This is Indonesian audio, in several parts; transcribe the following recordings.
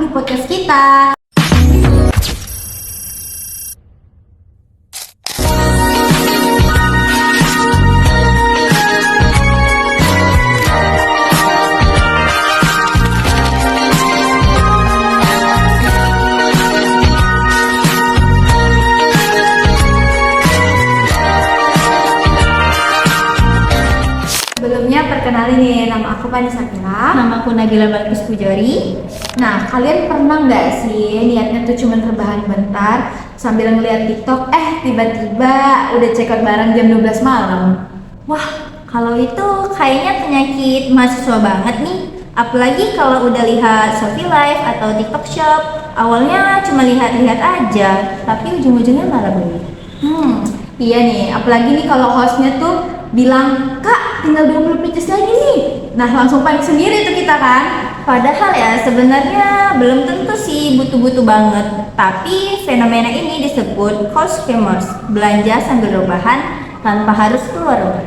di podcast kita. Sebelumnya perkenalin nih, nama aku Fani Sakira. Nama aku Nabila Balkis Pujori. Nah, kalian pernah nggak sih niatnya tuh cuma rebahan bentar sambil ngeliat TikTok, tiba-tiba udah check out bareng jam 12 malam? Wah, kalau itu kayaknya penyakit mahasiswa banget nih. Apalagi kalau udah lihat Shopee Live atau TikTok Shop. Awalnya cuma lihat-lihat aja, tapi ujung-ujungnya malah beli. Iya nih, apalagi nih kalau hostnya tuh bilang, "Kak, tinggal 20 pieces lagi nih." Nah, langsung panik sendiri tuh kita kan. Padahal ya sebenarnya belum tentu sih butuh-butuh banget. Tapi fenomena ini disebut cost scammers, belanja sambil rebahan tanpa harus keluar rumah.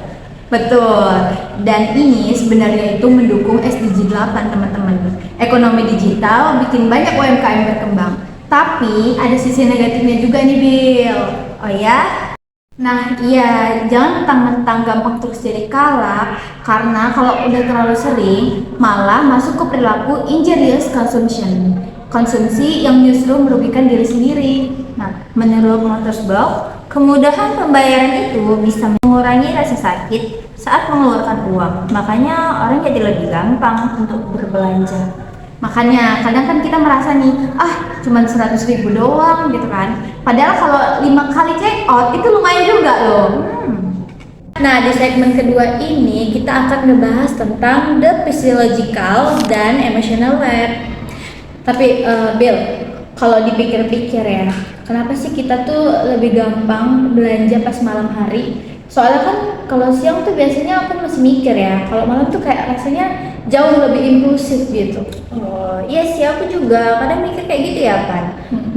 Betul, dan ini sebenarnya itu mendukung SDG 8 teman-teman. Ekonomi digital bikin banyak UMKM berkembang. Tapi ada sisi negatifnya juga nih, Bill. Oh ya? Nah iya, jangan mentang-mentang gampang terus jadi kalap, karena kalau udah terlalu sering malah masuk ke perilaku injurious consumption, konsumsi yang justru merugikan diri sendiri. Nah, menurut Motorsblog, kemudahan pembayaran itu bisa mengurangi rasa sakit saat mengeluarkan uang. Makanya orang jadi lebih gampang untuk berbelanja. Makanya kadang kan kita merasa nih, cuman 100.000 doang gitu kan. Padahal kalau 5 kali check out itu lumayan juga loh. Nah, di segmen kedua ini kita akan ngebahas tentang the physiological dan emotional web. Tapi Bill, kalau dipikir-pikir ya, kenapa sih kita tuh lebih gampang belanja pas malam hari? Soalnya kan kalau siang tuh biasanya aku masih mikir ya, kalau malam tuh kayak rasanya jauh lebih impulsif gitu. Oh iya sih, aku juga kadang mikir kayak gitu ya kan.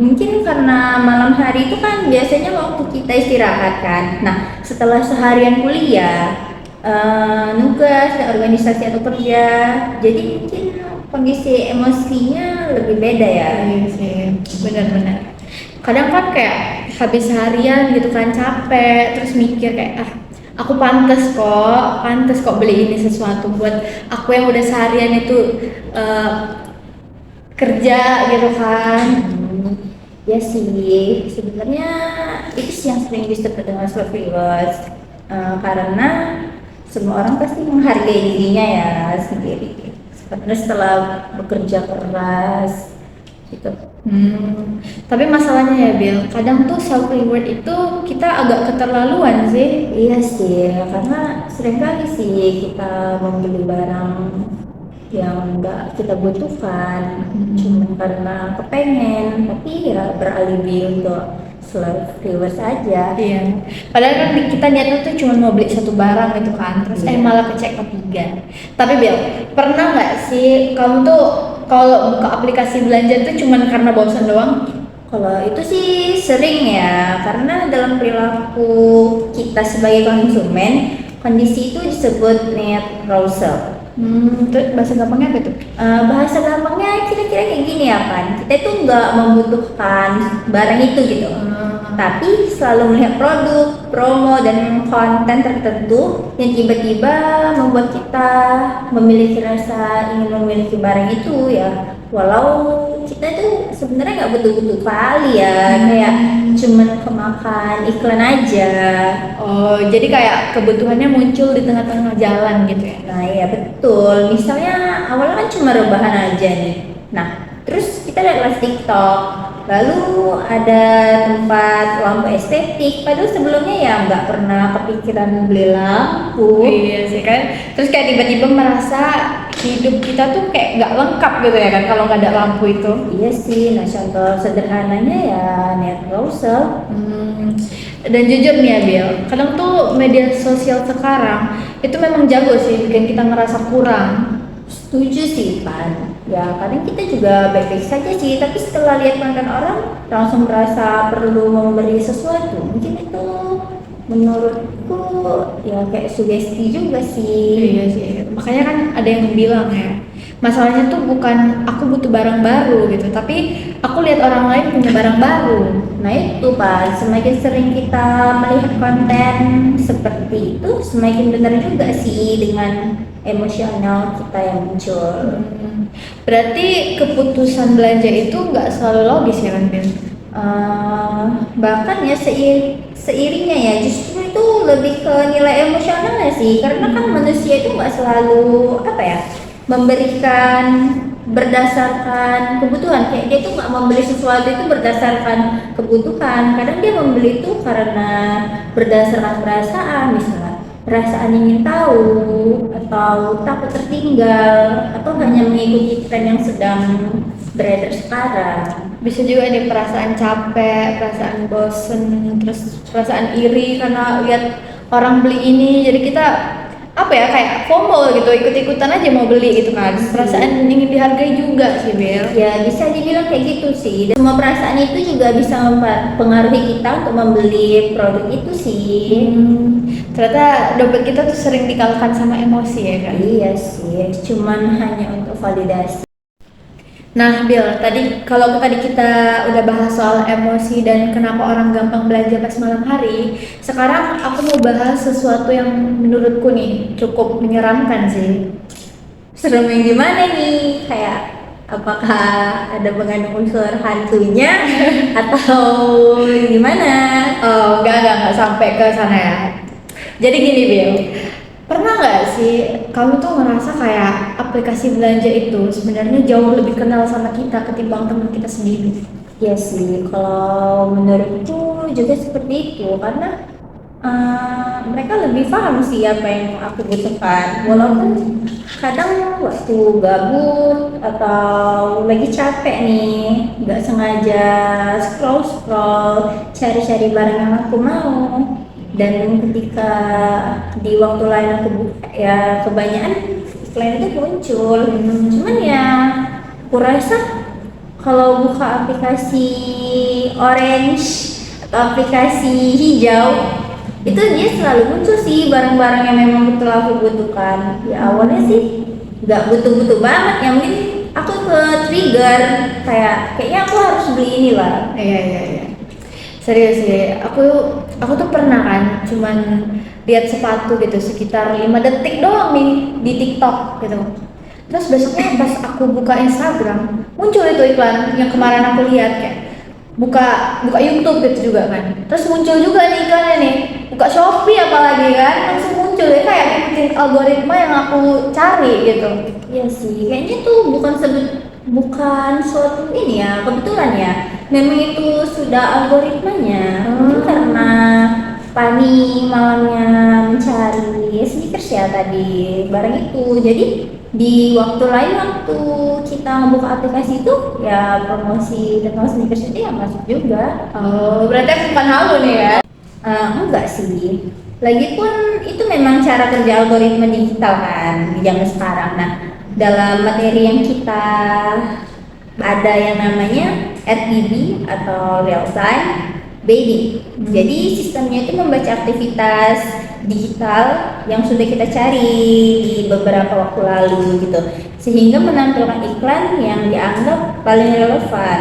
Mungkin karena malam hari itu kan biasanya waktu kita istirahat kan. Nah, setelah seharian kuliah, nugas, organisasi atau kerja, jadi mungkin kondisi emosinya lebih beda ya. Iya sih, benar-benar. Kadang kan kayak habis seharian gitu kan capek, terus mikir kayak aku pantas kok beli ini sesuatu buat aku yang udah seharian itu kerja gitu kan. Ya sih, sebenarnya itu sih yang sering disebut dengan self reward, karena semua orang pasti menghargai dirinya ya sendiri. Sebenarnya setelah bekerja keras gitu. Tapi masalahnya ya Bill, kadang tuh self reward itu kita agak keterlaluan sih. Iya sih, karena seringkali sih kita membeli barang yang enggak kita butuhkan cuma karena kepengen, tapi ya beralibi untuk self reward aja. Iya. Padahal kan kita niatnya tuh cuma mau beli satu barang gitu kan, terus malah ke check out 3. Tapi Bill, pernah nggak sih kamu tuh kalau buka aplikasi belanja tuh cuma karena bosan doang? Kalau itu sih sering ya, karena dalam perilaku kita sebagai konsumen, kondisi itu disebut need arousal. Terus bahasa gampangnya apa tuh? Bahasa gampangnya kira-kira kayak gini ya kan, kita itu nggak membutuhkan barang itu gitu, tapi selalu melihat produk, promo, dan konten tertentu yang tiba-tiba membuat kita memiliki rasa ingin memiliki barang itu ya, walau kita itu sebenarnya nggak betul-betul kali ya, kayak cuman kemakan iklan aja. Oh, jadi kayak kebutuhannya muncul di tengah-tengah jalan gitu ya? Nah ya betul, misalnya awalnya kan cuma rebahan aja nih, nah terus kita lihat TikTok, lalu ada tempat lampu estetik, padahal sebelumnya ya nggak pernah kepikiran beli lampu. Iya sih kan, terus kayak tiba-tiba merasa hidup kita tuh kayak nggak lengkap gitu ya kan kalau nggak ada lampu itu. Iya sih, nah contoh sederhananya ya net browser. Dan jujur nih ya Bill, kadang tuh media sosial sekarang itu memang jago sih bikin kita ngerasa kurang. Setuju sih Pan, ya kadang kita juga baik-baik saja sih, tapi setelah lihat konten orang langsung merasa perlu memberi sesuatu. Mungkin itu menurutku ya kayak sugesti juga sih. Iya sih, makanya kan ada yang bilang ya, Masalahnya tuh bukan aku butuh barang baru gitu, tapi aku lihat orang lain punya barang baru. Nah itu Pak, semakin sering kita melihat konten seperti itu, semakin benar juga sih dengan emosional kita yang muncul. Berarti keputusan belanja itu nggak selalu logis ya kan, Bin? Bahkan ya seiringnya ya justru itu lebih ke nilai emosionalnya sih, karena kan manusia itu nggak selalu apa ya memberikan berdasarkan kebutuhan. Kayak dia tuh nggak membeli sesuatu itu berdasarkan kebutuhan, kadang dia membeli itu karena berdasarkan perasaan, misalnya perasaan ingin tahu atau takut tertinggal atau hanya mengikuti tren yang sedang beredar sekarang. Bisa juga ada perasaan capek, perasaan bosen, terus perasaan iri karena lihat orang beli ini, jadi kita apa ya kayak FOMO gitu, ikut-ikutan aja mau beli gitu kan. Perasaan ingin dihargai juga sih, Bel. Ya bisa dibilang kayak gitu sih. Dan semua perasaan itu juga bisa mempengaruhi kita untuk membeli produk itu sih. Ternyata dompet kita tuh sering dikalahkan sama emosi ya kan? Iya sih, cuman hanya untuk validasi. Nah, Bill, tadi kita udah bahas soal emosi dan kenapa orang gampang belanja pas malam hari. Sekarang aku mau bahas sesuatu yang menurutku nih cukup menyeramkan sih. Serem yang gimana nih? Kayak apakah ada mengandung unsur hantunya atau gimana? Oh, enggak sampai ke sana ya. Jadi gini, Bill. Pernah nggak sih kamu tuh ngerasa kayak aplikasi belanja itu sebenarnya jauh lebih kenal sama kita ketimbang teman kita sendiri? Ya sih, kalau menurutku juga seperti itu karena mereka lebih paham sih apa yang aku butuhkan. Walaupun kadang waktu gabut atau lagi capek nih, nggak sengaja scroll cari-cari barang yang aku mau. Dan ketika di waktu lain aku buka ya kebanyakan iklan itu muncul. Cuman ya aku rasa kalau buka aplikasi orange atau aplikasi hijau itu dia selalu muncul sih barang-barang yang memang betul aku butuhkan. Ya awalnya sih nggak butuh-butuh banget, yang mungkin aku ke trigger kayaknya aku harus beli ini lah. Iya. Serius sih, aku tuh pernah kan cuman lihat sepatu gitu sekitar 5 detik doang nih di TikTok gitu. Terus besoknya pas aku buka Instagram, muncul itu iklan yang kemarin aku lihat, kayak buka YouTube gitu juga kan. Terus muncul juga nih iklannya nih, buka Shopee apalagi kan, langsung muncul ya kayak ngikutin algoritma yang aku cari gitu. Iya sih, kayaknya tuh bukan suatu ini ya, kebetulan ya. Memang itu sudah algoritmanya. Mungkin karena Pani malamnya mencari sneakers ya tadi barang itu. Jadi di waktu lain waktu kita membuka aplikasi itu ya promosi tentang sneakers itu ya masuk juga. Oh, berarti aku bukan halu nih ya? Enggak sih. Lagipun itu memang cara kerja algoritma digital kan di zaman sekarang. Nah, dalam materi yang kita ada yang namanya RTB atau real time bidding. Jadi sistemnya itu membaca aktivitas digital yang sudah kita cari di beberapa waktu lalu gitu, sehingga menampilkan iklan yang dianggap paling relevan.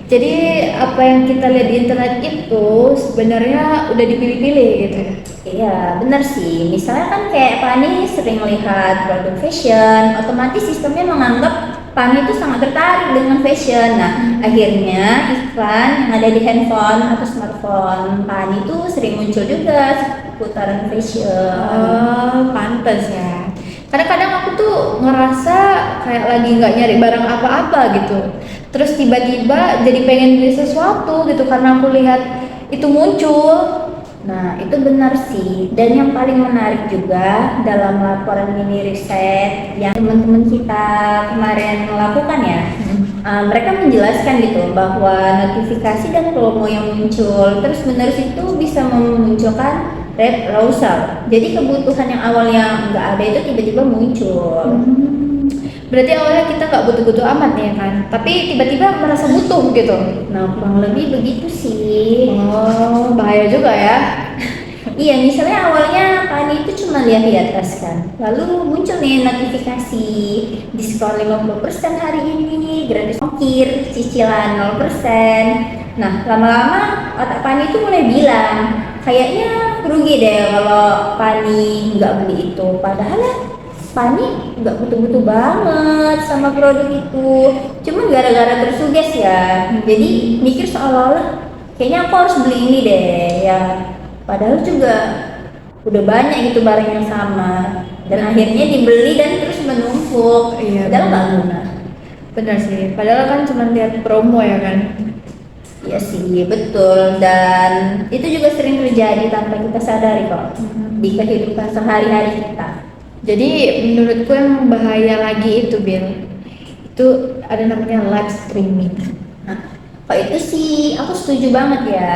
Jadi apa yang kita lihat di internet itu sebenarnya udah dipilih-pilih gitu ya? Iya benar sih, misalnya kan kayak Pani sering melihat produk fashion, otomatis sistemnya menganggap Pani itu sangat tertarik dengan fashion. Nah akhirnya iklan yang ada di handphone atau smartphone Pani itu sering muncul juga seputaran fashion. Oh, pantas ya. Kadang-kadang aku tuh ngerasa kayak lagi nggak nyari barang apa-apa gitu. Terus tiba-tiba jadi pengen beli sesuatu gitu karena aku lihat itu muncul. Nah itu benar sih, dan yang paling menarik juga dalam laporan mini riset yang teman-teman kita kemarin lakukan ya, mereka menjelaskan gitu bahwa notifikasi dan promo yang muncul terus menerus itu bisa memunculkan red arousal. Jadi kebutuhan yang awalnya nggak ada itu tiba-tiba muncul. Berarti awalnya kita nggak butuh-butuh amat ya kan, tapi tiba-tiba merasa butuh gitu. Nah kurang lebih begitu sih. Oh, bahaya juga ya. Iya, misalnya awalnya Pani itu cuma lihat-lihat tas kan, lalu muncul nih notifikasi diskon 50% hari ini, gratis ongkir, cicilan 0%. Nah, lama-lama otak Pani itu mulai bilang, kayaknya rugi deh kalau Pani nggak beli itu. Padahal ya, Pani nggak butuh-butuh banget sama produk itu, cuman gara-gara tersuges ya, jadi mikir seolah-olah kayaknya aku harus beli ini deh ya. Padahal juga udah banyak gitu barang yang sama, dan akhirnya dibeli dan terus menumpuk. Iya, Padahal nggak guna. benar sih, padahal kan cuma lihat promo ya kan. Iya sih, betul. Dan itu juga sering terjadi tanpa kita sadari kok di kehidupan sehari-hari kita. Jadi menurutku yang bahaya lagi itu Bill, itu ada namanya live streaming. Nah, kok itu sih aku setuju banget ya.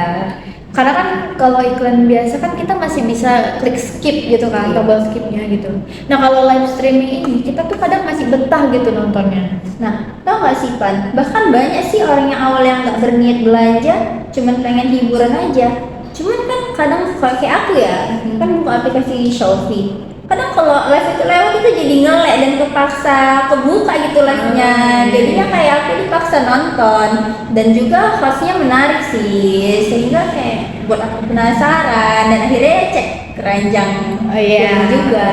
Karena kan kalau iklan biasa kan kita masih bisa klik skip gitu kan, Iya. tombol skipnya gitu. Nah kalau live streaming ini kita tuh kadang masih betah gitu nontonnya. Nah, tau gak sih Pan? Bahkan banyak sih orang yang awal yang nggak berniat belanja, cuman pengen hiburan aja. Cuman kan kadang kayak aku ya, kan buka aplikasi Shopee. Kadang kalau live itu lewat itu jadi ngelek dan kepaksa kebuka gitu live-nya. Jadinya kayak aku dipaksa nonton, dan juga hostnya menarik sih, sehingga kayak buat aku penasaran dan akhirnya cek keranjang Oh iya. juga.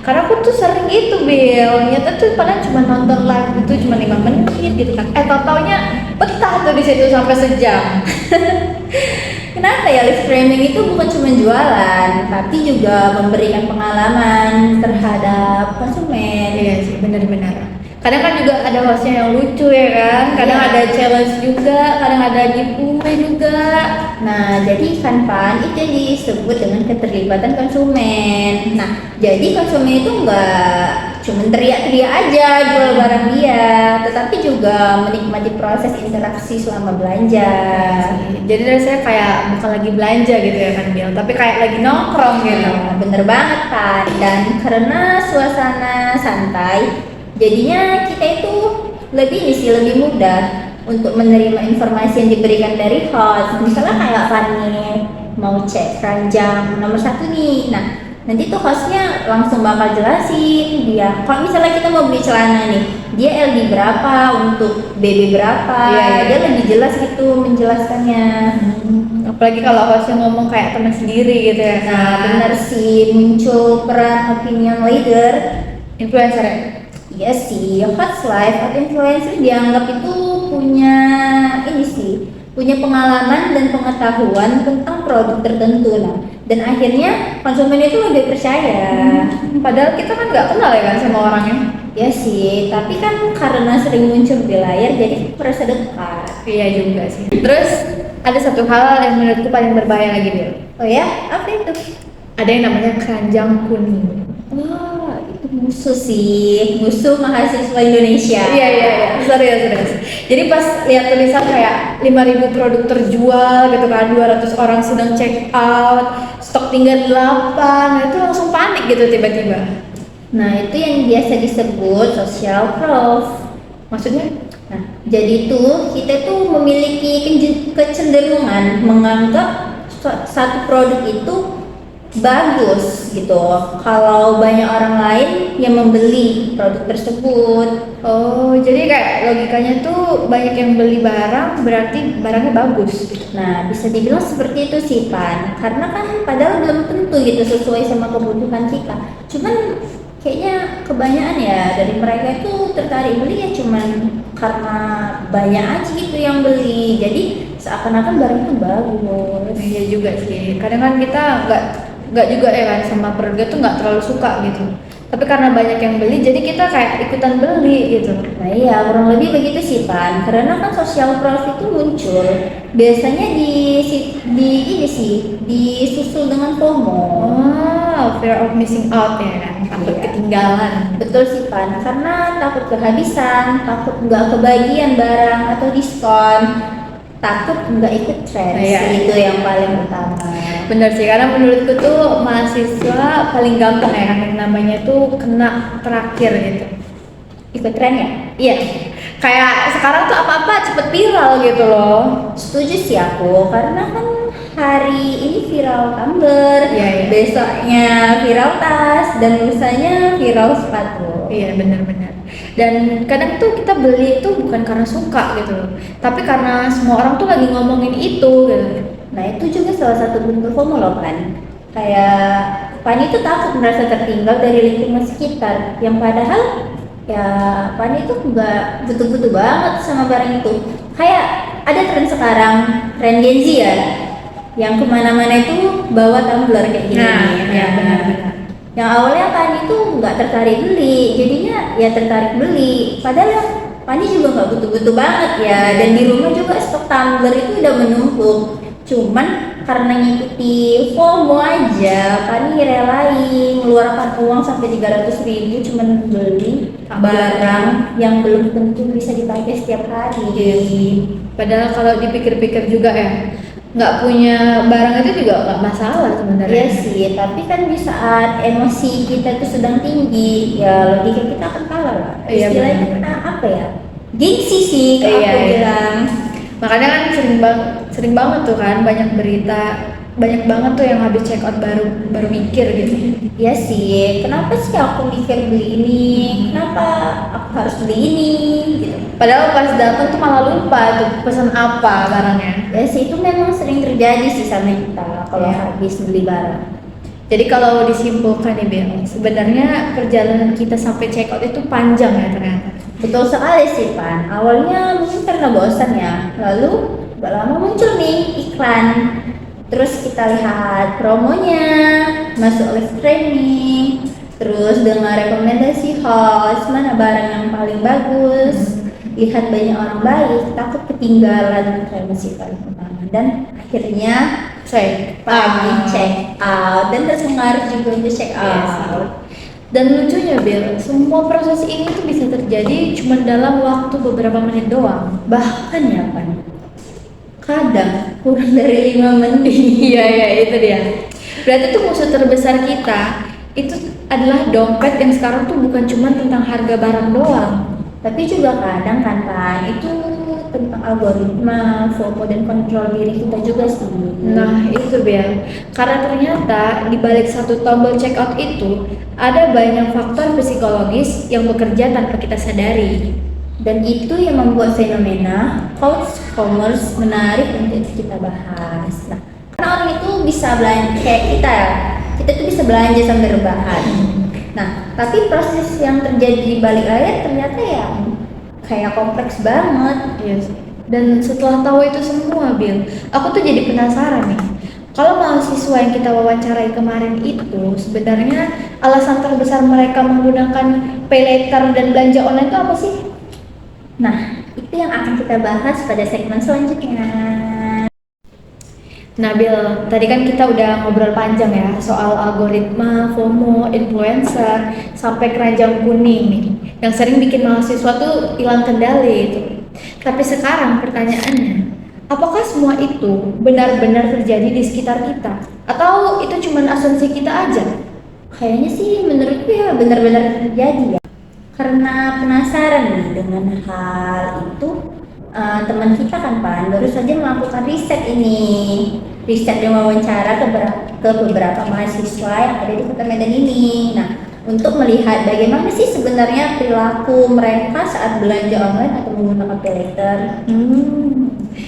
Karena aku tuh sering gitu Bill, nyata tuh padahal cuma nonton live itu cuma 5 menit gitu kan. Tau-taunya betah tuh di situ sampai sejam. Kenapa ya, live streaming itu bukan cuma jualan, tapi juga memberikan pengalaman terhadap konsumen. Iya sih, benar-benar. Kadang kan juga ada hostnya yang lucu ya kan, kadang Iya. ada challenge juga, kadang ada giveaway juga. Nah, jadi kan Pan, itu yang disebut dengan keterlibatan konsumen. Nah, jadi konsumen itu nggak cuma teriak-teriak aja jual barang dia, tetapi juga menikmati proses interaksi selama belanja. Jadi rasanya kayak bukan lagi belanja gitu ya kan Bill, tapi kayak lagi nongkrong gitu. Nah, bener banget Pan. Dan karena suasana santai, jadinya kita itu lebih mudah untuk menerima informasi yang diberikan dari host. Misalnya kayak Fanny mau cek keranjang nomor 1 nih, nah nanti tuh hostnya langsung bakal jelasin dia. Kalau misalnya kita mau beli celana nih, dia LD berapa, untuk BB berapa, Iya, iya. dia lebih jelas gitu menjelaskannya. Apalagi kalau hostnya ngomong kayak teman sendiri gitu ya. Nah, benar sih, muncul peran opinion leader. Influencer ya. Iya sih, host live atau influencer dianggap itu punya ini sih, punya pengalaman dan pengetahuan tentang produk tertentu. Nah, dan akhirnya konsumen itu lebih percaya. Padahal kita kan nggak kenal ya kan sama orangnya. Ya sih, tapi kan karena sering muncul di layar jadi merasa dekat. Iya juga sih. Terus ada satu hal yang menurutku paling berbahaya lagi Bill. Oh ya, apa itu? Ada yang namanya keranjang kuning. Wah, itu musuh sih, musuh mahasiswa Indonesia. Iya, serius. Jadi pas lihat tulisan kayak 5.000 produk terjual gitu kan, 200 orang sedang check out, stok tinggal 8, nah itu langsung panik gitu tiba-tiba. Nah, itu yang biasa disebut social proof. Maksudnya? Nah, jadi tuh kita tuh memiliki kecenderungan menganggap satu produk itu bagus gitu kalau banyak orang lain yang membeli produk tersebut. Oh, jadi kayak logikanya tuh banyak yang beli barang berarti barangnya bagus. Nah, bisa dibilang seperti itu sih Pan, karena kan padahal belum tentu gitu sesuai sama kebutuhan kita. Cuman kayaknya kebanyakan ya dari mereka itu tertarik beli ya cuman karena banyak aja gitu yang beli, jadi seakan-akan barang itu bagus. Iya juga sih. Kadang kan kita nggak juga ya kan sama produk tuh nggak terlalu suka gitu. Tapi karena banyak yang beli, jadi kita kayak ikutan beli gitu. Nah iya, kurang lebih begitu sih Pan, karena kan social proof itu muncul biasanya di ini sih, disusul dengan FOMO. Oh, fear of missing out ya kan, takut Iya. ketinggalan. Betul sih Pan, karena takut kehabisan, takut nggak kebagian barang atau diskon, takut nggak ikut tren. Iya. Sih, itu yang paling utama. Bener sih, karena menurutku tuh mahasiswa paling gampang ya kan yang namanya tuh kena terakhir gitu. Ikut tren ya? Iya, kayak sekarang tuh apa-apa cepet viral gitu loh. Setuju sih aku, karena kan hari ini viral tumbler, Iya, iya. besoknya viral tas, dan lusanya viral sepatu. Iya, benar-benar. Dan kadang tuh kita beli itu bukan karena suka gitu loh, tapi karena semua orang tuh lagi ngomongin itu gitu. Nah itu juga salah satu bentuk FOMO loh kan. Kayak Pani itu takut merasa tertinggal dari lingkungan sekitar, yang padahal ya Pani itu nggak butuh-butuh banget sama barang itu. Kayak ada tren sekarang, tren Gen Z ya, yang kemana-mana itu bawa tumbler kayak gini. Nah, ya benar-benar. Yang awalnya Pani itu nggak tertarik beli, jadinya ya tertarik beli. Padahal Pani juga nggak butuh-butuh banget ya, dan di rumah juga stok tumbler itu udah menumpuk. Cuman karena ngikuti FOMO aja, Pani relain mengeluarkan uang sampai 300.000 cuman beli barang yang belum tentu bisa dipakai setiap hari. Padahal kalau dipikir-pikir juga ya, nggak punya barang itu juga nggak masalah sebenarnya. Iya sih, tapi kan di saat emosi kita tuh sedang tinggi, ya logika kita akan kalah lah. Iya, Istilahnya benar. kita apa ya? Gengsi sih kalau Iya, aku iya. bilang. Makanya kan sering banget tuh kan banyak berita, banyak banget tuh yang habis check out baru mikir gitu. Iya sih, kenapa sih aku mikir beli ini? Kenapa aku harus beli ini? Gitu. Padahal pas datang tuh malah lupa tuh pesan apa barangnya. Ya sih, itu memang sering terjadi sih sama kita kalau Iya. habis beli barang. Jadi kalau disimpulkan nih Bel, sebenarnya perjalanan kita sampai check out itu panjang ya ternyata. Betul sekali sih Pan. Awalnya mungkin karena bosan ya, lalu gak lama muncul nih iklan. Terus kita lihat promonya, masuk live streaming, terus dengar rekomendasi host mana barang yang paling bagus. Lihat banyak orang baik, takut ketinggalan kayak masih paling utama. Dan akhirnya Pani check out dan terpengaruh juga untuk check Iya sih. out. Dan lucunya Bel, semua proses ini tuh bisa terjadi cuma dalam waktu beberapa menit doang. Bahkan ya Pan, kadang kurang dari 5 menit. Iya iya itu dia. Berarti tuh musuh terbesar kita itu adalah dompet yang sekarang tuh bukan cuma tentang harga barang doang. Tapi juga kadang kan Pan, itu tentang algoritma, FOMO dan kontrol diri kita juga sih. Nah itu Bel, karena ternyata di balik satu tombol checkout itu ada banyak faktor psikologis yang bekerja tanpa kita sadari. Dan itu yang membuat fenomena couch commerce menarik untuk kita bahas. Nah, karena orang itu bisa belanja kayak kita tuh bisa belanja sambil rebahan. Nah, tapi proses yang terjadi di balik layar ternyata ya kayak kompleks banget. Iya sih. Dan setelah tahu itu semua Bill, aku tuh jadi penasaran nih. Kalau mahasiswa yang kita wawancarai kemarin itu sebenarnya alasan terbesar mereka menggunakan pay later dan belanja online itu apa sih? Nah, itu yang akan kita bahas pada segmen selanjutnya. Nah Bill, tadi kan kita udah ngobrol panjang ya soal algoritma, FOMO, influencer, sampai keranjang kuning nih yang sering bikin mahasiswa tuh hilang kendali itu. Tapi sekarang pertanyaannya, apakah semua itu benar-benar terjadi di sekitar kita? Atau itu cuma asumsi kita aja? Kayaknya sih menurutku ya benar-benar terjadi ya. Karena penasaran nih dengan hal itu, teman kita kan Pan baru saja melakukan riset dan wawancara ke beberapa mahasiswa yang ada di Kota Medan ini. Nah, untuk melihat bagaimana sih sebenarnya perilaku mereka saat belanja online atau menggunakan pay later.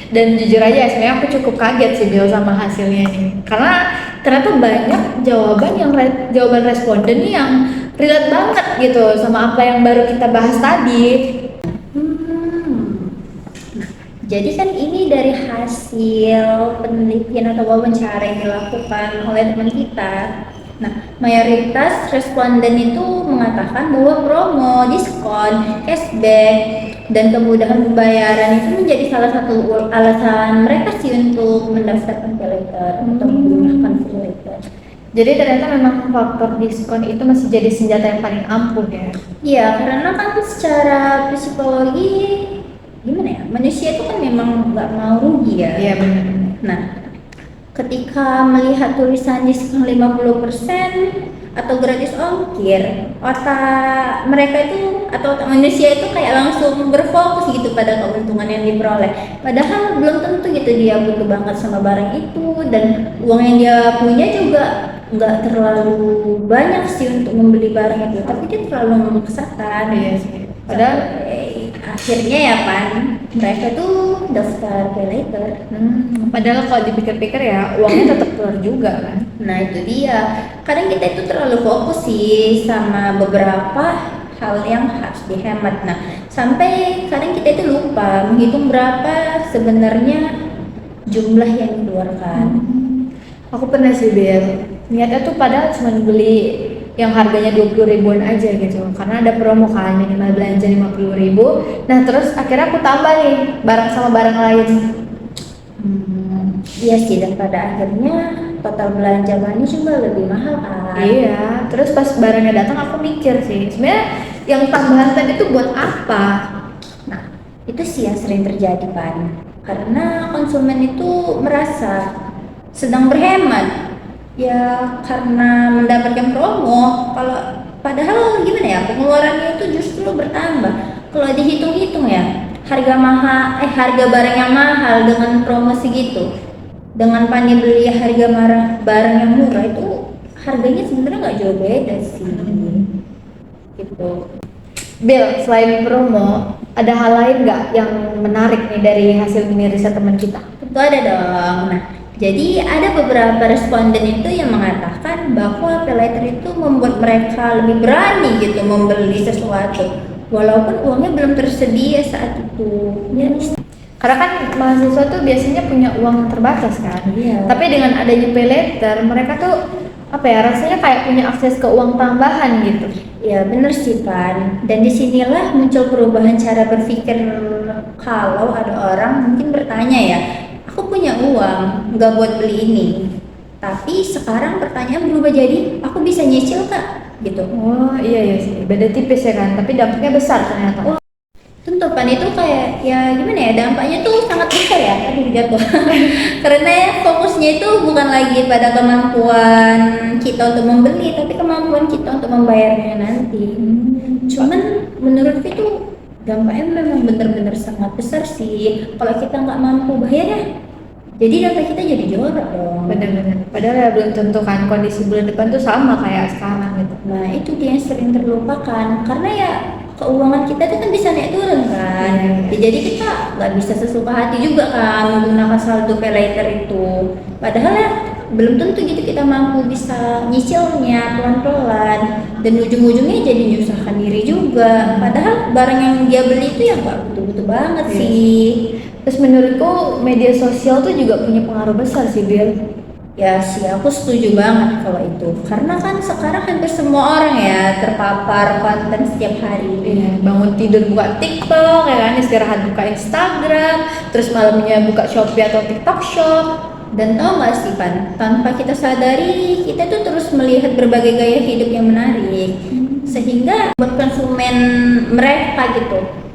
Dan jujur aja sebenarnya aku cukup kaget sih Bill sama hasilnya ini, karena ternyata banyak jawaban responden nih yang relate banget gitu sama apa yang baru kita bahas tadi. Jadi kan ini dari hasil penelitian atau wawancara yang dilakukan oleh teman kita. Nah, mayoritas responden itu mengatakan bahwa promo, diskon, cashback, dan kemudahan pembayaran itu menjadi salah satu alasan mereka sih untuk mendaftarkan pay later atau menggunakan pay later. Jadi ternyata memang faktor diskon itu masih jadi senjata yang paling ampuh ya. Iya, karena kan secara psikologi gimana ya, manusia itu kan memang nggak mau rugi ya. Iya benar. Nah, ketika melihat tulisan diskon 50%, atau gratis ongkir, otak mereka itu atau otak manusia itu kayak langsung berfokus gitu pada keuntungan yang diperoleh. Padahal belum tentu gitu dia butuh banget sama barang itu, dan uang yang dia punya juga nggak terlalu banyak sih untuk membeli barang itu, tapi dia terlalu memaksakan. Iya sih. Padahal Akhirnya ya Pan, mereka tuh daftar pay later. padahal kalau dipikir-pikir ya uangnya tetap keluar juga kan. Nah itu dia, kadang kita itu terlalu fokus sih sama beberapa hal yang harus dihemat. Nah sampai kadang kita itu lupa menghitung berapa sebenarnya jumlah yang dikeluarkan. Aku pernah sih Bel, niatnya tuh padahal cuma beli yang harganya 20 ribuan aja gitu, karena ada promo kan minimal belanja 50 ribu. Nah terus akhirnya aku tambah nih barang sama barang lain. Iya sih, dan pada akhirnya total belanja money juga lebih mahal kan. Iya, terus pas barangnya datang aku mikir sih, sebenarnya yang tambahan tadi tuh buat apa? Nah itu sih yang sering terjadi Pan, karena konsumen itu merasa sedang berhemat ya karena mendapatkan promo. Kalau padahal gimana ya, pengeluarannya itu justru bertambah. Kalau dihitung-hitung ya, harga barang yang mahal dengan promo segitu, dengan Pani beli harga barang yang murah, itu harganya sebenarnya nggak jauh beda sih. Gitu. Bel, selain promo, ada hal lain nggak yang menarik nih dari hasil mini riset teman kita? Tentu ada dong. Nah, jadi ada beberapa responden itu yang mengatakan bahwa pay later itu membuat mereka lebih berani gitu membeli sesuatu, walaupun uangnya belum tersedia saat itu. Ya, Karena kan mahasiswa tuh biasanya punya uang yang terbatas kan. Iya. Tapi dengan adanya pay later, mereka tuh apa ya, rasanya kayak punya akses ke uang tambahan gitu. Ya bener sih Pan, dan disinilah muncul perubahan cara berpikir. Kalau ada orang mungkin bertanya ya, aku punya uang nggak buat beli ini, tapi sekarang pertanyaan berubah jadi aku bisa nyicil Kak gitu. Oh iya sih, beda tipis ya kan, tapi dampaknya besar ternyata. Tentu Pan, itu kayak ya gimana ya, dampaknya tuh sangat besar ya. Aduh jatuh. Karena ya fokusnya itu bukan lagi pada kemampuan kita untuk membeli, tapi kemampuan kita untuk membayarnya nanti. Cuman menurutku itu dampaknya memang benar-benar sangat besar sih kalau kita nggak mampu bayar ya. Jadi data kita jadi jorok dong. Bener-bener. Padahal ya belum tentu kan kondisi bulan depan tuh sama kayak sekarang gitu. Nah itu dia yang sering terlupakan, karena ya keuangan kita tuh kan bisa naik turun kan. Ya, jadi kita nggak bisa sesuka hati juga kan menggunakan saldo pay later itu. Padahal ya belum tentu gitu kita mampu bisa nyicilnya pelan-pelan, dan ujung-ujungnya jadi nyusahkan diri juga. Padahal barang yang dia beli itu yang nggak butuh-butuh banget sih. Terus menurutku media sosial tuh juga punya pengaruh besar sih Bel. Ya sih, aku setuju banget kalau itu. Karena kan sekarang hampir semua orang ya terpapar konten setiap hari. Iya, bangun tidur buka TikTok, ya kan, istirahat buka Instagram, terus malamnya buka Shopee atau TikTok Shop. Dan tau gak sih Pan, tanpa kita sadari kita tuh terus melihat berbagai gaya hidup yang menarik, sehingga buat konsumen mereka gitu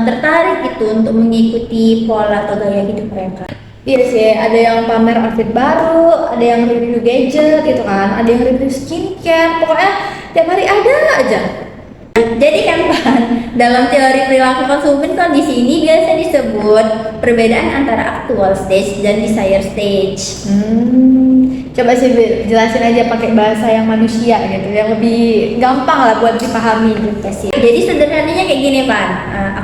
tertarik gitu untuk mengikuti pola atau gaya hidup mereka. Iya sih, ada yang pamer outfit baru, ada yang review gadget gitu kan, ada yang review skincare, pokoknya tiap hari ada aja. Jadi kan Pan, dalam teori perilaku konsumen, kondisi ini biasa disebut perbedaan antara actual stage dan desired stage. Coba sih jelasin aja pakai bahasa yang manusia gitu, yang lebih gampang lah buat dipahami gitu sih. Jadi sederhananya kayak gini Pan,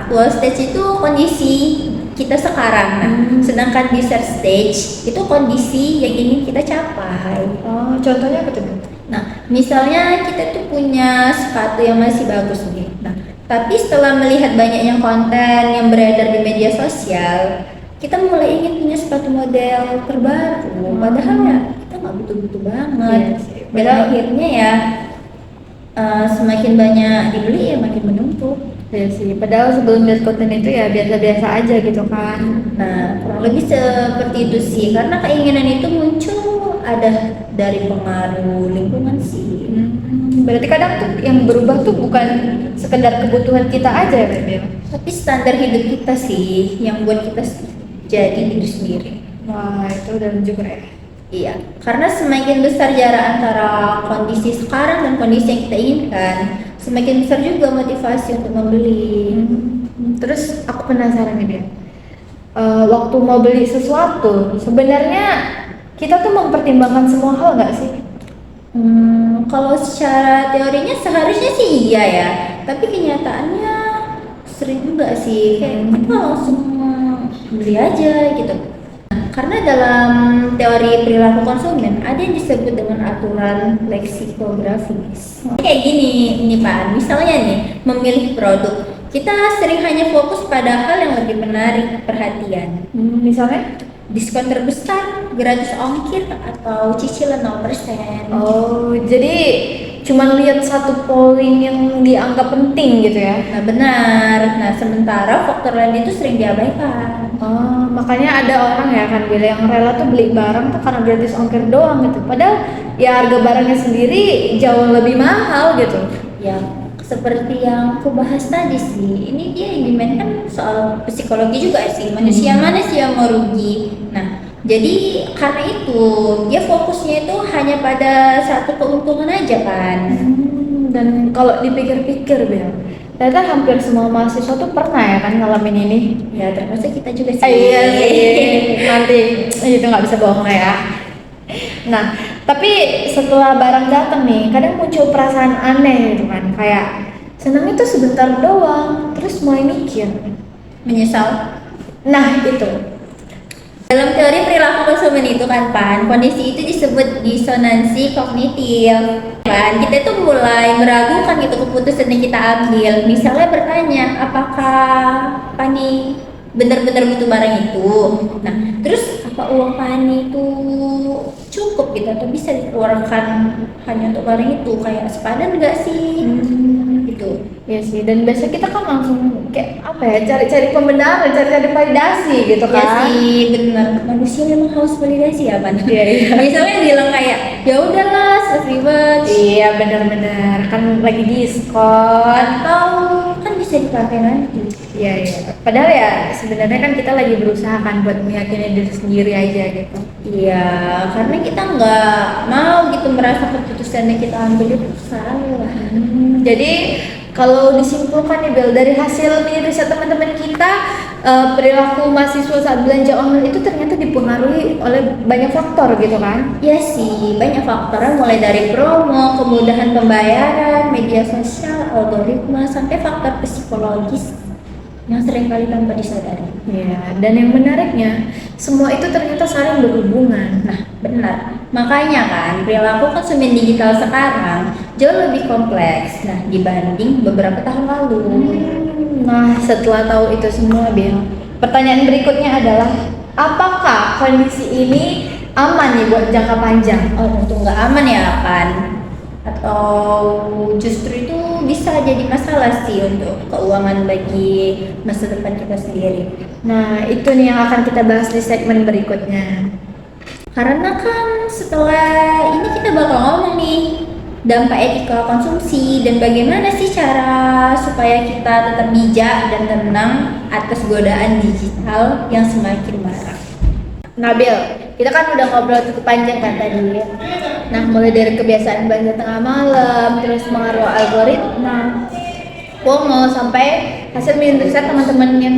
actual stage itu kondisi kita sekarang. Nah, sedangkan desired stage itu kondisi yang ingin kita capai. Oh, contohnya apa tuh? Nah, misalnya kita tuh punya sepatu yang masih bagus nih. Nah, tapi setelah melihat banyaknya konten yang beredar di media sosial, kita mulai ingin punya sepatu model terbaru. Padahal ya kita nggak butuh-butuh banget. Dan akhirnya ya semakin banyak dibeli ya makin menumpuk. Ya sih, padahal sebelum lihat konten itu ya biasa-biasa aja gitu kan. Nah, kurang lebih seperti itu sih, karena keinginan itu muncul ada dari pengaruh lingkungan sih. Berarti kadang tuh yang berubah tuh bukan sekedar kebutuhan kita aja ya Beb, tapi standar hidup kita sih yang buat kita jadi diri sendiri. Wah, itu udah juga ya. Iya, karena semakin besar jarak antara kondisi sekarang dan kondisi yang kita inginkan, semakin besar juga motivasi untuk membeli. Terus aku penasaran nih Bel. Waktu mau beli sesuatu, sebenarnya kita tuh mempertimbangkan semua hal nggak sih? Kalau secara teorinya seharusnya sih iya ya, tapi kenyataannya sering juga sih kayak kita langsung beli aja gitu. Karena dalam teori perilaku konsumen ada yang disebut dengan aturan leksikografis. Kayak gini, ini Pak, misalnya nih memilih produk, kita sering hanya fokus pada hal yang lebih menarik perhatian. Misalnya? Diskon terbesar, gratis ongkir, atau cicilan 0%. Oh, jadi cuman lihat satu poin yang dianggap penting gitu ya? Nah benar, nah sementara faktor lain itu sering diabaikan. Oh, makanya ada orang ya kan bilang yang rela tuh beli barang tuh karena gratis ongkir doang gitu. Padahal ya harga barangnya sendiri jauh lebih mahal gitu. Ya seperti yang aku bahas tadi sih, ini dia yang dimainkan soal psikologi juga sih, manusia mana sih yang mau rugi. Nah jadi karena itu dia fokusnya itu hanya pada satu keuntungan aja kan. Dan kalau dipikir-pikir Bel, ternyata hampir semua mahasiswa tuh pernah ya kan ngalamin ini. Ya termasuk kita juga sih. Iya sih, nanti itu nggak bisa bohong lah ya. Nah, tapi setelah barang datang nih, kadang muncul perasaan aneh gitu kan, kayak senang itu sebentar doang, terus mulai mikir. Menyesal. Nah itu, Dalam teori perilaku konsumen itu kan Pan, kondisi itu disebut disonansi kognitif. Kan kita itu mulai meragukan gitu keputusan yang kita ambil. Misalnya bertanya, apakah Pani benar-benar butuh barang itu? Nah, terus apa uang Pani itu cukup gitu atau bisa dikeluarkan hanya untuk barang itu? Kayak sepadan nggak sih? Gitu. ya sih. Dan biasa kita kan langsung kayak apa ya, cari-cari pembenaran, cari-cari validasi gitu Ya kan. sih, benar. Manusia memang harus validasi ya, Pan. Iya, iya. Misalnya bilang kayak, ya udahlah, self-reward. Iya benar-benar kan lagi diskon. Atau kan bisa dipakai nanti. Iya iya. Padahal ya sebenarnya kan kita lagi berusaha kan buat meyakini diri sendiri aja gitu. Iya, karena kita nggak mau gitu merasa keputusan yang kita ambil itu salah. Jadi kalau disimpulkan nih Bel, dari hasil mini riset teman-teman kita, perilaku mahasiswa saat belanja online itu ternyata dipengaruhi oleh banyak faktor gitu kan? Ya sih, banyak faktornya mulai dari promo, kemudahan pembayaran, media sosial, algoritma, sampai faktor psikologis yang seringkali tanpa disadari. Ya, dan yang menariknya, semua itu ternyata saling berhubungan. Nah, benar. Makanya kan perilaku konsumen digital sekarang jauh lebih kompleks. Nah, dibanding beberapa tahun lalu. Nah, setelah tahu itu semua, Bel, pertanyaan berikutnya adalah, apakah kondisi ini aman nih buat jangka panjang? Oh, tentu nggak aman ya kan? Atau justru itu bisa jadi masalah sih untuk keuangan bagi masa depan kita sendiri. Nah, itu nih yang akan kita bahas di segmen berikutnya. Karena kan setelah ini kita bakal ngomong nih dampak etika konsumsi dan bagaimana sih cara supaya kita tetap bijak dan tenang atas godaan digital yang semakin marak. Nabil, kita kan udah ngobrol cukup panjang kan tadi. Nah, mulai dari kebiasaan belanja tengah malam, terus pengaruh algoritma, FOMO, sampai hasil mini riset teman-teman yang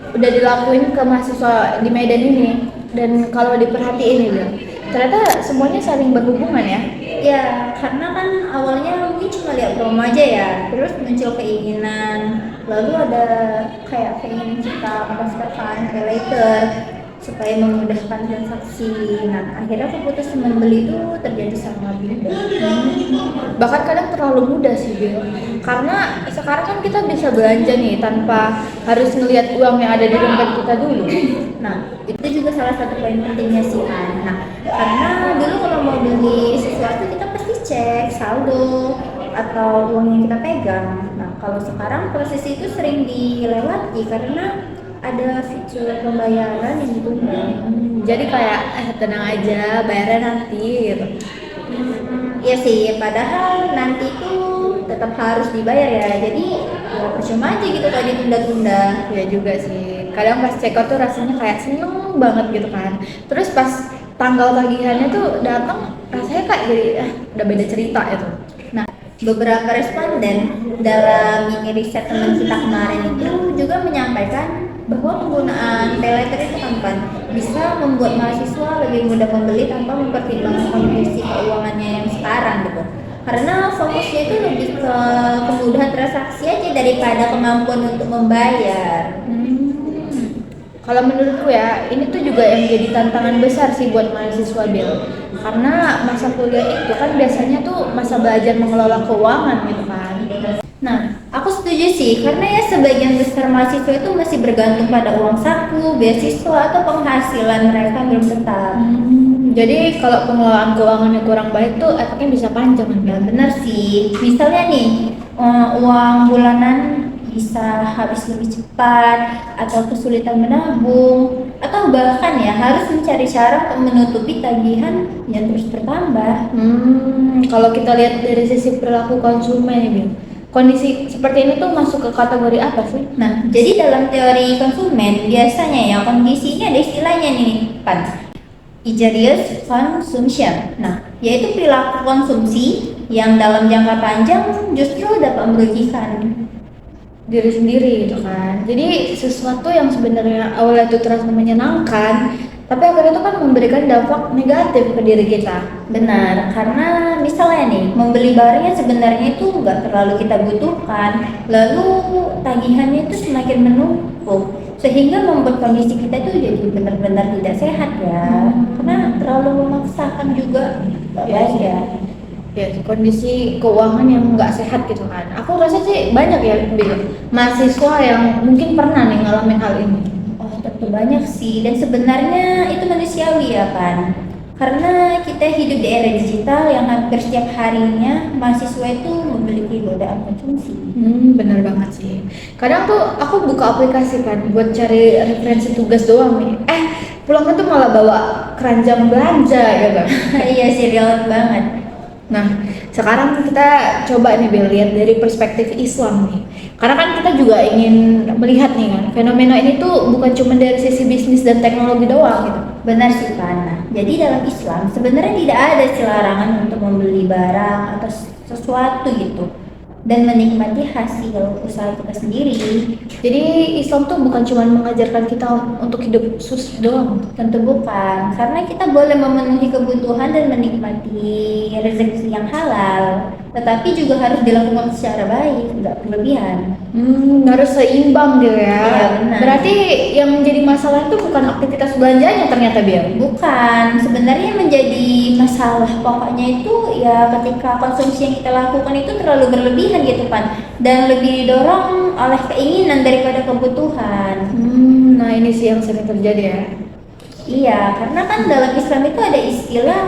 udah dilakuin ke mahasiswa di Medan ini. Dan kalau diperhatiin nih, Bel, ternyata semuanya saling berhubungan ya. Ya, karena kan awalnya mungkin cuma lihat promo aja ya, terus muncul keinginan, lalu ada kayak keinginan kita mendaftarkan pay later supaya memudahkan transaksi. Nah, akhirnya keputusan membeli itu terjadi sangat mudah. Bahkan kadang terlalu mudah sih, Bel. Karena sekarang kan kita bisa belanja nih tanpa harus ngelihat uang yang ada di dompet kita dulu. Nah, itu juga salah satu poin pentingnya sih kan. Nah, karena dulu kalau mau beli sesuatu kita pasti cek saldo atau uang yang kita pegang. Nah, kalau sekarang proses itu sering dilewati karena ada fitur pembayaran yang ditunda. Jadi kayak tenang aja, bayarnya nanti gitu. Iya sih, padahal nanti itu tetap harus dibayar ya. Jadi ya percuma aja gitu kalau ditunda-tunda. Ya juga sih. Kadang pas check out tuh rasanya kayak seneng banget gitu kan. Terus pas tanggal tagihannya tuh datang rasanya kayak jadi udah beda cerita itu. Nah, beberapa responden dalam mini riset teman kita kemarin itu juga menyampaikan bahwa penggunaan paylater itu kan bisa membuat mahasiswa lebih mudah membeli tanpa mempertimbangkan kondisi keuangannya yang sekarang gitu. Karena fokusnya itu lebih ke kemudahan transaksi aja daripada kemampuan untuk membayar. Kalau menurutku ya, ini tuh juga yang jadi tantangan besar sih buat mahasiswa Bill. Karena masa kuliah itu kan biasanya tuh masa belajar mengelola keuangan gitu kan. Nah, aku setuju sih, karena ya sebagian besar mahasiswa itu masih bergantung pada uang saku, beasiswa, atau penghasilan mereka yang belum tetap. Jadi kalau pengelolaan keuangannya kurang baik tuh efeknya bisa panjang kan? Ya benar sih, misalnya nih, uang bulanan bisa habis lebih cepat, atau kesulitan menabung, atau bahkan ya harus mencari cara untuk menutupi tagihan yang terus bertambah. Kalau kita lihat dari sisi perilaku konsumen nih Bill, kondisi seperti ini tuh masuk ke kategori apa sih? Nah, jadi dalam teori konsumen biasanya ya kondisi ini ada istilahnya nih, Pan. Injurious consumption. Nah, yaitu perilaku konsumsi yang dalam jangka panjang justru dapat merugikan Diri sendiri gitu kan. Jadi sesuatu yang sebenarnya awalnya itu terasa menyenangkan, tapi akhirnya itu kan memberikan dampak negatif ke diri kita. Benar, karena misalnya nih, membeli barang yang sebenarnya itu nggak terlalu kita butuhkan, lalu tagihannya itu semakin menumpuk, sehingga membuat kondisi kita itu jadi benar-benar tidak sehat ya, karena terlalu memaksakan juga nggak baik ya. Ya, kondisi keuangan yang nggak sehat gitu kan. Aku rasa sih banyak ya Bill, mahasiswa yang mungkin pernah nih ngalamin hal ini. Oh, tentu banyak sih, dan sebenarnya itu manusiawi ya kan, karena kita hidup di era digital yang hampir setiap harinya mahasiswa itu memiliki godaan konsumsi. Bener banget sih. Kadang tuh aku buka aplikasi kan buat cari referensi tugas doang nih. Pulangnya tuh malah bawa keranjang belanja gitu. Iya sih, relate banget. Nah, sekarang kita coba nih Bill, lihat dari perspektif Islam nih. Karena kan kita juga ingin melihat nih kan, fenomena ini tuh bukan cuma dari sisi bisnis dan teknologi doang gitu. Benar sih Pana. Jadi dalam Islam sebenarnya tidak ada larangan untuk membeli barang atau sesuatu gitu dan menikmati hasil usaha kita sendiri. Jadi Islam tuh bukan cuma mengajarkan kita untuk hidup sus doang. Tentu bukan, karena kita boleh memenuhi kebutuhan dan menikmati rezeki yang halal, tetapi juga harus dilakukan secara baik, nggak berlebihan. Harus seimbang gitu ya. Iya, benar. Berarti yang menjadi masalah itu bukan aktivitas belanjanya ternyata Bill. Bukan, sebenarnya menjadi masalah pokoknya itu ya ketika konsumsi yang kita lakukan itu terlalu berlebihan gitu kan, dan lebih didorong oleh keinginan daripada kebutuhan. Nah ini sih yang sering terjadi ya. Iya, karena kan dalam Islam itu ada istilah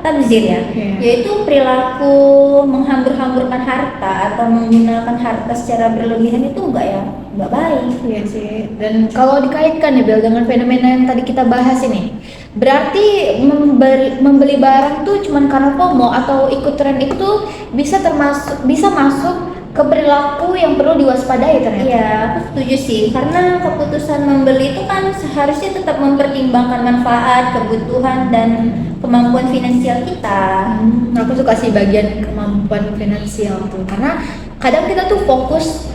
tabzir ya, yaitu perilaku menghambur-hamburkan harta atau menggunakan harta secara berlebihan itu enggak baik. Iya sih. Dan kalau dikaitkan ya Bel dengan fenomena yang tadi kita bahas ini, berarti membeli barang tuh cuman karena FOMO atau ikut tren itu bisa masuk ke perilaku yang perlu diwaspadai ternyata. Iya, aku setuju sih, karena keputusan membeli itu kan seharusnya tetap mempertimbangkan manfaat, kebutuhan, dan kemampuan finansial kita. Aku suka sih bagian kemampuan finansial tuh, karena kadang kita tuh fokus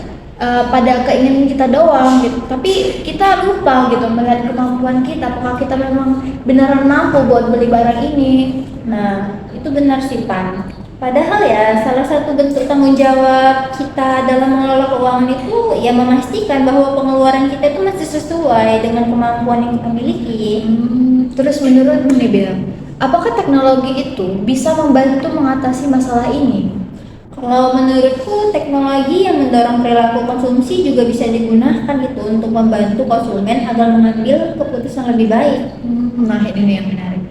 pada keinginan kita doang gitu, tapi kita lupa gitu melihat kemampuan kita, apakah kita memang beneran mampu buat beli barang ini. Nah, itu benar sih Pan. Padahal ya salah satu bentuk tanggung jawab kita dalam mengelola keuangan itu ya memastikan bahwa pengeluaran kita itu masih sesuai dengan kemampuan yang kita miliki. Terus menurutmu nih Bel, apakah teknologi itu bisa membantu mengatasi masalah ini? Kalau menurutku teknologi yang mendorong perilaku konsumsi juga bisa digunakan gitu untuk membantu konsumen agar mengambil keputusan lebih baik. Nah ini nih yang menarik.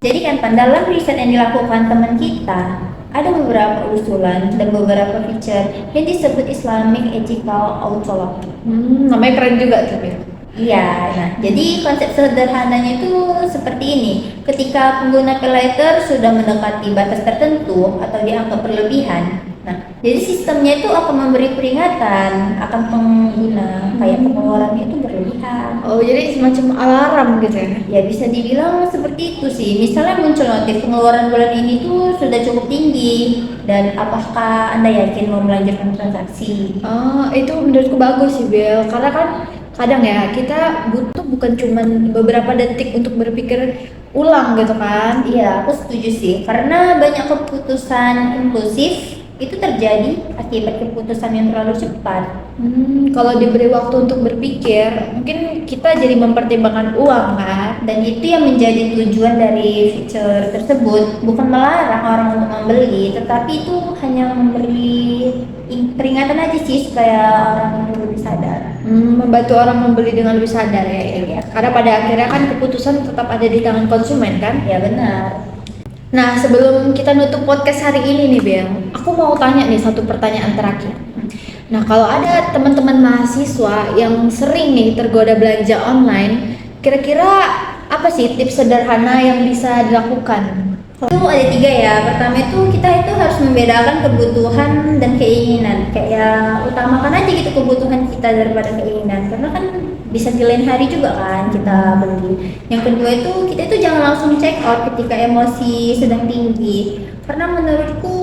Jadi kan dalam riset yang dilakukan teman kita, ada beberapa usulan dan beberapa feature yang disebut Islamic Ethical Outlook. Namanya keren juga tuh Bel. Iya, nah jadi konsep sederhananya itu seperti ini. Ketika pengguna paylater sudah mendekati batas tertentu atau dianggap berlebihan, Nah, jadi sistemnya itu akan memberi peringatan akan pengguna kayak pengeluarannya itu berlebihan. Oh, jadi semacam alarm gitu ya? Ya bisa dibilang seperti itu sih. Misalnya muncul notif pengeluaran bulan ini tuh sudah cukup tinggi dan apakah Anda yakin mau melanjutkan transaksi? Oh, itu menurutku bagus sih Bel, karena kan kadang ya kita butuh bukan cuman beberapa detik untuk berpikir ulang gitu kan. Iya, aku setuju sih. Karena banyak keputusan impulsif itu terjadi akibat keputusan yang terlalu cepat. Kalau diberi waktu untuk berpikir, mungkin kita jadi mempertimbangkan uang kan. Dan itu yang menjadi tujuan dari fitur tersebut, bukan melarang orang untuk membeli, tetapi itu hanya memberi peringatan aja sih supaya orang itu lebih sadar. Membantu orang membeli dengan lebih sadar ya. Karena pada akhirnya kan keputusan tetap ada di tangan konsumen kan. Ya benar. Nah, sebelum kita nutup podcast hari ini nih Bel, aku mau tanya nih satu pertanyaan terakhir. Nah, kalau ada teman-teman mahasiswa yang sering nih tergoda belanja online, kira-kira apa sih tips sederhana yang bisa dilakukan? Itu ada 3 ya. Pertama itu kita itu harus membedakan kebutuhan dan keinginan. Kayak utamakan aja gitu kebutuhan kita daripada keinginan. Karena kan bisa di lain hari juga kan kita beli. Yang kedua itu kita itu jangan langsung check out ketika emosi sedang tinggi. Karena menurutku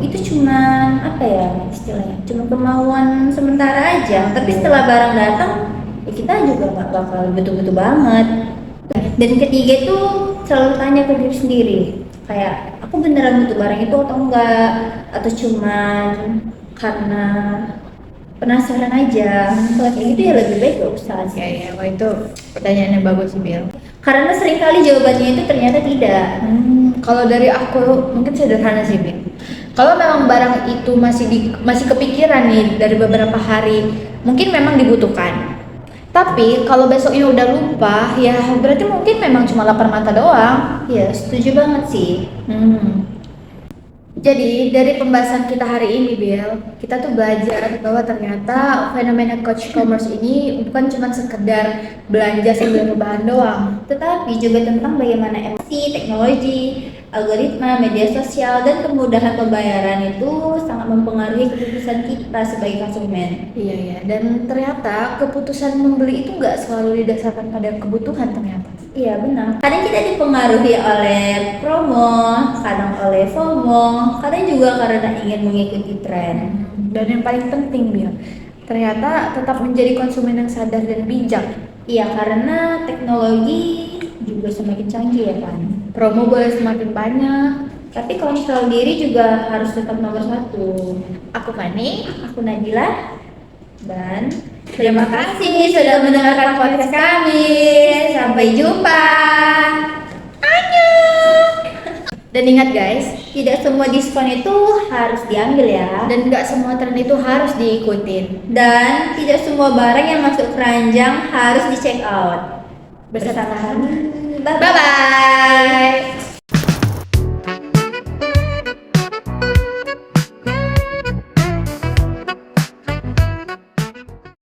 itu cuman apa ya istilahnya? Cuma kemauan sementara aja. Tapi setelah barang datang ya kita juga nggak bakal betul-betul banget. Dan ketiga itu selalu tanya ke diri sendiri, kayak aku beneran butuh barang itu atau enggak, atau cuman karena penasaran aja. Kalau kayak gitu ya lebih baik gak usah sih. Ya, wah itu pertanyaan yang bagus sih Bel. Karena seringkali jawabannya itu ternyata tidak. Kalau dari aku mungkin sederhana sih Bel. Kalau memang barang itu masih kepikiran nih dari beberapa hari, mungkin memang dibutuhkan. Tapi kalau besoknya udah lupa, ya berarti mungkin memang cuma lapar mata doang. Ya setuju banget sih. Jadi dari pembahasan kita hari ini Bel, kita tuh belajar bahwa ternyata fenomena coach commerce ini bukan cuma sekedar belanja sambil rebahan doang, Tetapi juga tentang bagaimana emosi, teknologi, algoritma, media sosial, dan kemudahan pembayaran itu sangat mempengaruhi keputusan kita sebagai konsumen. Iya, dan ternyata keputusan membeli itu nggak selalu didasarkan pada kebutuhan ternyata. Iya benar. Kadang kita dipengaruhi oleh promo, kadang oleh FOMO, kadang juga karena ingin mengikuti tren. Dan yang paling penting Bel, ternyata tetap menjadi konsumen yang sadar dan bijak. Iya karena teknologi juga semakin canggih ya kan. Promo boleh semakin banyak. Tapi kontrol diri juga harus tetap nomor 1. Aku Fani. Aku Nadila. Dan terima kasih sudah mendengarkan podcast kami. Sampai jumpa. Dan ingat guys, Tidak semua diskon itu harus diambil ya. dan nggak semua tren itu harus diikutin. Dan tidak semua barang yang masuk keranjang harus di check out. Bersama kami. Bye-bye. Bye-bye.